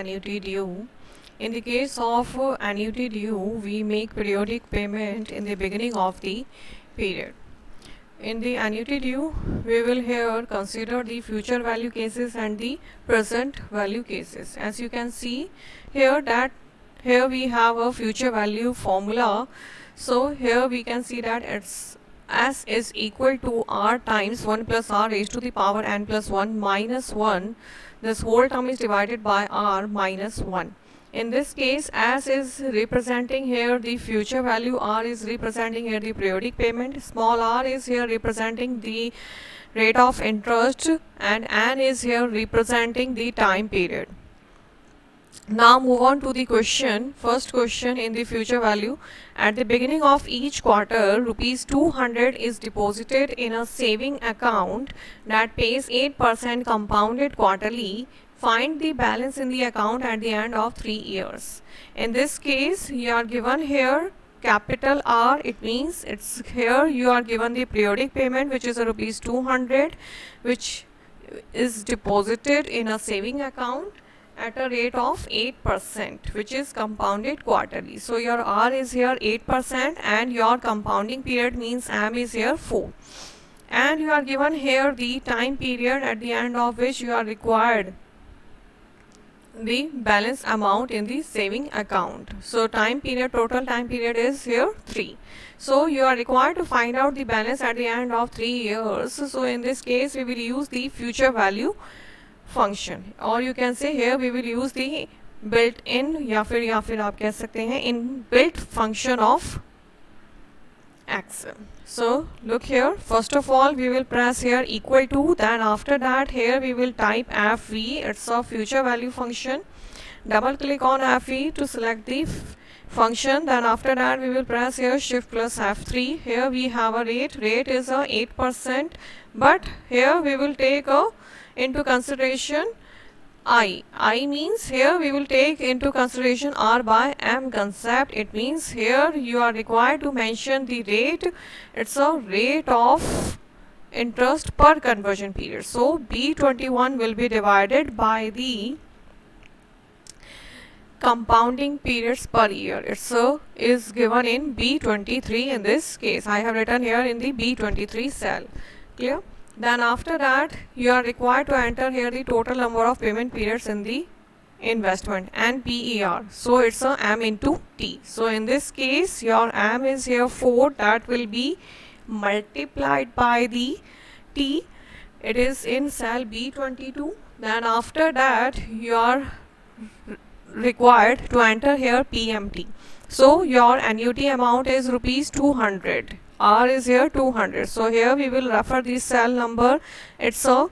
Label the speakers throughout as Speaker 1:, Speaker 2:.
Speaker 1: annuity due. In the case of annuity due, we make periodic payment in the beginning of the period. In the annuity due, we will here consider the future value cases and the present value cases. As you can see here that here we have a future value formula. So here we can see that it's S is equal to R times 1 plus R raised to the power n plus 1 minus 1. This whole term is divided by R minus 1. In this case, S is representing here the future value, R is representing here the periodic payment, small r is here representing the rate of interest, and n is here representing the time period. Now move on to the question. First question in the future value. At the beginning of each quarter, rupees 200 is deposited in a saving account that pays 8% compounded quarterly. Find the balance in the account at the end of 3 years. In this case, you are given here capital R. It means it's here you are given the periodic payment, which is a rupees 200, which is deposited in a saving account at a rate of 8%, which is compounded quarterly. So your R is here 8% and your compounding period means M is here 4. And you are given here the time period at the end of which you are required the balance amount in the saving account. So time period, total time period is here 3. So you are required to find out the balance at the end of 3 years. So in this case, we will use the future value function, or you can say here we will use the built-in या फिर आप कह सकते हैं inbuilt function of Excel. So look here, first of all we will press here equal to, then after that here we will type FV, it's a future value function. Double click on FV to select the function, then after that we will press here shift plus F3. Here we have a rate is a 8%, but here we will take into consideration I means here we will take into consideration R by M concept. It means here you are required to mention the rate. It's a rate of interest per conversion period. So B21 will be divided by the compounding periods per year. It's is given in B23 in this case. I have written here in the B23 cell. Clear? Then after that you are required to enter here the total number of payment periods in the investment and PER. So it's a M into T. So in this case your M is here 4, that will be multiplied by the T. It is in cell B22. Then after that you are required to enter here PMT. So your annuity amount is rupees 200. R is here 200. So here we will refer the cell number. It's a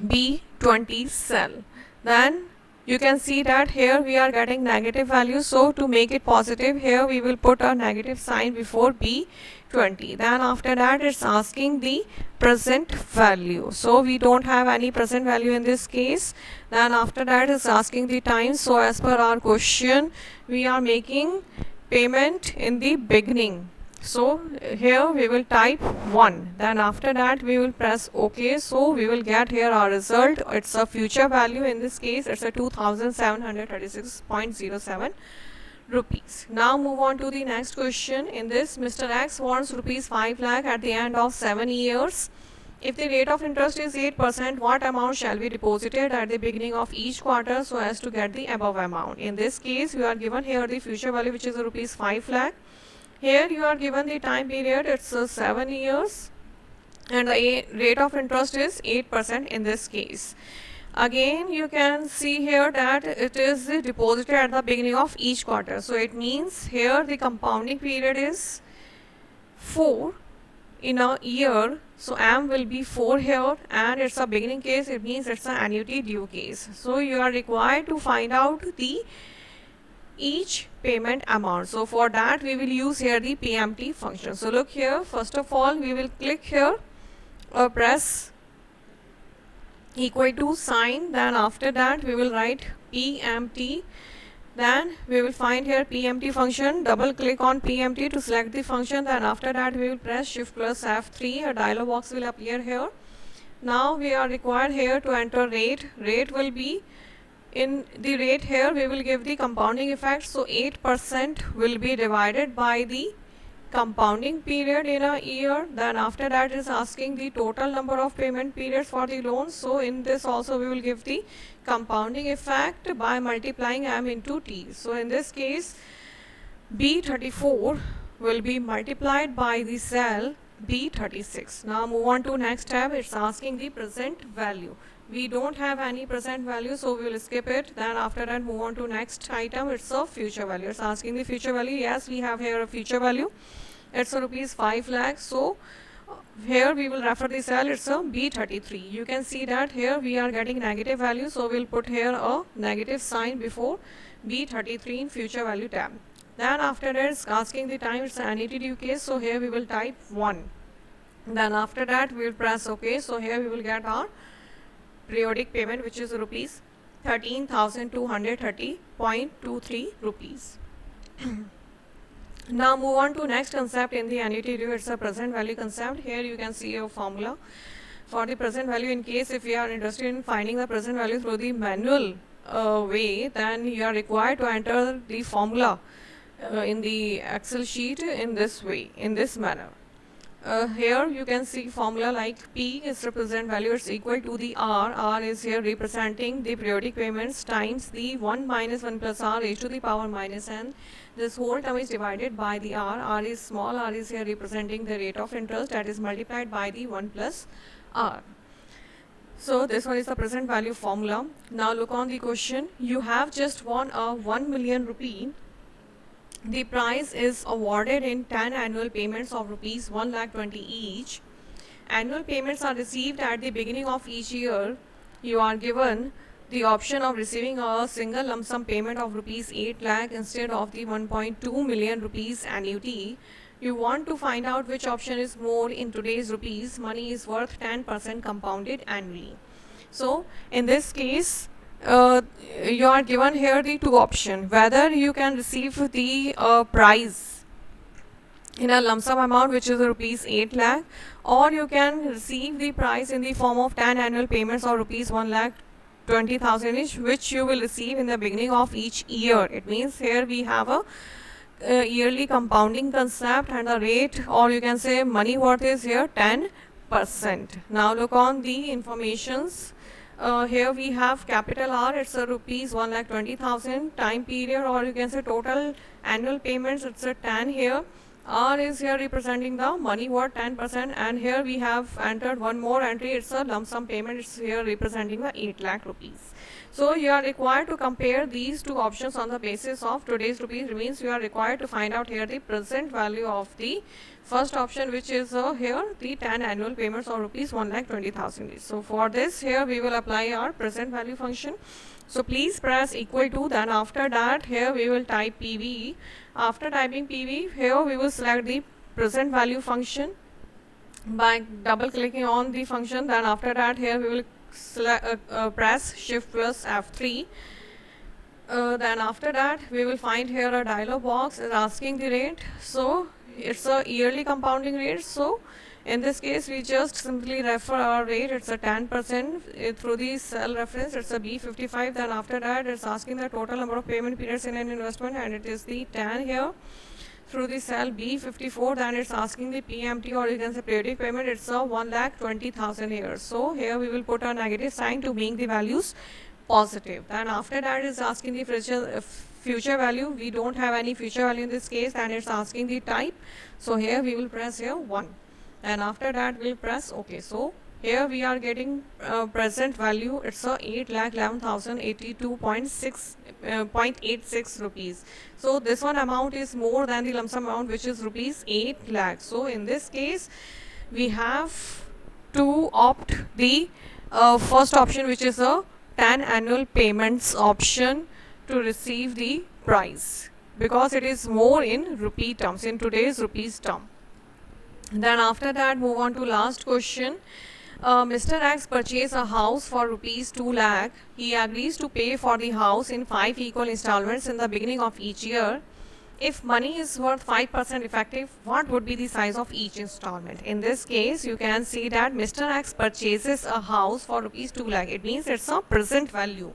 Speaker 1: B20 cell. Then you can see that here we are getting negative value. So to make it positive, here we will put a negative sign before B20. Then after that it's asking the present value. So we don't have any present value in this case. Then after that it's asking the time. So as per our question, we are making payment in the beginning. So here we will type 1, then after that we will press OK. So we will get here our result. It's a future value. In this case it's a 2736.07 rupees. Now move on to the next question. In this, Mr. X wants rupees 5 lakh at the end of 7 years. If the rate of interest is 8%, what amount shall be deposited at the beginning of each quarter so as to get the above amount? In this case, you are given here the future value, which is rupees 5 lakh. Here you are given the time period, it's 7 years, and the rate of interest is 8% in this case. Again, you can see here that it is deposited at the beginning of each quarter. So it means here the compounding period is 4 in a year. So M will be 4 here, and it's a beginning case. It means it's an annuity due case. So you are required to find out the each payment amount. So for that we will use here the PMT function. So look here, first of all we will click here or press equal to sign, then after that we will write PMT, then we will find here PMT function, double click on PMT to select the function, then after that we will press shift plus F3, a dialog box will appear here. Now we are required here to enter rate will be In the rate here, we will give the compounding effect. So 8% will be divided by the compounding period in a year. Then after that is asking the total number of payment periods for the loan. So in this also we will give the compounding effect by multiplying m into t. So in this case, B34 will be multiplied by the cell B36. Now move on to next tab. It's asking the present value. We don't have any present value, so we will skip it. Then after that move on to next item. It's a future value. It's asking the future value. Yes, we have here a future value. It's a rupees 5 lakh. So here we will refer the cell. It's a B33. You can see that here we are getting negative value, so we'll put here a negative sign before B33 in future value tab. Then after that it's asking the time. It's an annuity due case, so here we will type 1. Then after that we will press OK. So here we will get our periodic payment, which is rupees 13,230.23 rupees. Now move on to next concept in the annuity due. It's a present value concept. Here you can see a formula for the present value. In case if you are interested in finding the present value through the manual way, then you are required to enter the formula in the Excel sheet in this way, in this manner. Here you can see formula like P is represent value, it's equal to the R. R is here representing the periodic payments times the 1 minus 1 plus R raised to the power minus n. This whole term is divided by the R. R is small, R is here representing the rate of interest, that is multiplied by the 1 plus R. So this one is the present value formula. Now look on the question. You have just won a 1 million rupee. The prize is awarded in 10 annual payments of rupees 1,20,000 each. Annual payments are received at the beginning of each year. You are given the option of receiving a single lump sum payment of rupees 8 lakh instead of the 1.2 million rupees annuity. You want to find out which option is more in today's rupees. Money is worth 10% compounded annually. So in this case, you are given here the two options, whether you can receive the prize in a lump sum amount, which is rupees 8 lakh, or you can receive the prize in the form of 10 annual payments of rupees 1,20,000 each, which you will receive in the beginning of each year. It means here we have a yearly compounding concept, and the rate, or you can say money worth, is here 10%. Now look on the informations. Here we have capital R, it's a rupees 1,20,000, time period, or you can say total annual payments, it's a 10 here. R is here representing the money worth 10%, and here we have entered one more entry, it's a lump sum payment, it's here representing the 8 lakh rupees. So you are required to compare these two options on the basis of today's rupees. Means you are required to find out here the present value of the first option, which is here the 10 annual payments of rupees 1,20,000. So for this, here we will apply our present value function. So please press equal to, then after that here we will type PV. After typing PV, here we will select the present value function by double clicking on the function. Then after that here we will press shift plus F3. Then after that we will find here a dialog box is asking the rate. So it's a yearly compounding rate. So in this case we just simply refer our rate, it's a 10% through the cell reference, it's a B55. Then after that it's asking the total number of payment periods in an investment, and it is the 10 here through the cell B54. Then it's asking the PMT, or you can say periodic payment, it's a 1,20,000 here. So here we will put a negative sign to make the values positive. Then after that is asking the future value. We don't have any future value in this case, and it's asking the type. So here we will press here 1, and after that we'll press OK. So here we are getting present value, it's a 8,11,082.86 rupees. So this one amount is more than the lump sum amount, which is rupees 8 lakh. So in this case we have to opt the first option, which is a 10 annual payments option, to receive the prize, because it is more in rupee terms, in today's rupees term. Then after that move on to last question. Mr. X purchased a house for rupees 2 lakh. He agrees to pay for the house in 5 equal installments in the beginning of each year. If money is worth 5% effective, what would be the size of each installment? In this case, you can see that Mr. X purchases a house for rupees 2 lakh. It means it's a present value.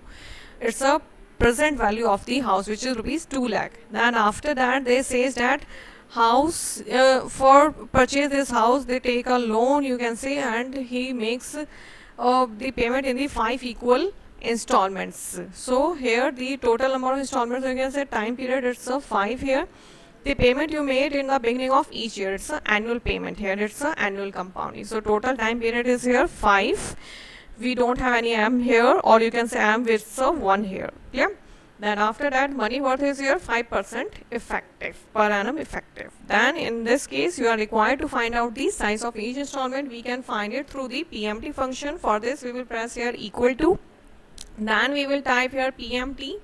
Speaker 1: it's a present value of the house, which is rupees 2 lakh. Then after that they says that house, for purchase this house they take a loan, you can say, and he makes the payment in the 5 equal installments. So here the total number of installments, you can say, time period, it's a 5 here. The payment you made in the beginning of each year, it's an annual payment. Here it's an annual compounding. So total time period is here 5. We don't have any m here, or you can say m with a 1 here. Yeah. Then after that, money worth is here 5% effective, per annum effective. Then in this case, you are required to find out the size of each installment. We can find it through the PMT function. For this, we will press here equal to. Then we will type here PMT.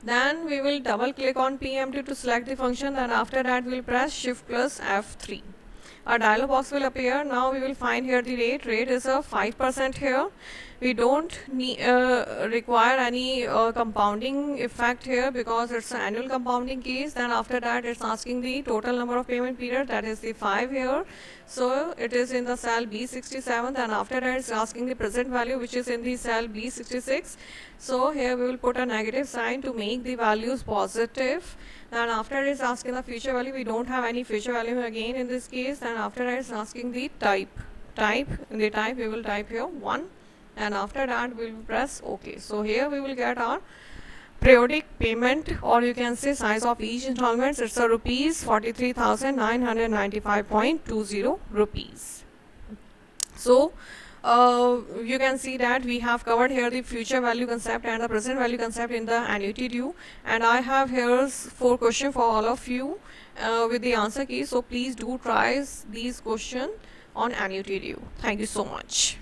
Speaker 1: Then we will double click on PMT to select the function. Then after that, we will press shift plus F3. A dialog box will appear. Now we will find here the rate. Rate is a 5% here. We don't require any compounding effect here because it's an annual compounding case. Then after that, it's asking the total number of payment period, that is the 5 here. So it is in the cell B67. Then after that, it's asking the present value, which is in the cell B66. So here we will put a negative sign to make the values positive. Then after it's asking the future value, we don't have any future value again in this case. Then after that, it's asking the type. In the type we will type here 1, and after that we will press OK. So here we will get our periodic payment, or you can say size of each installments. It's a rupees 43,995.20 rupees. So you can see that we have covered here the future value concept and the present value concept in the annuity due, and I have here 4 questions for all of you with the answer key. So please do try these questions on annuity due. Thank you so much.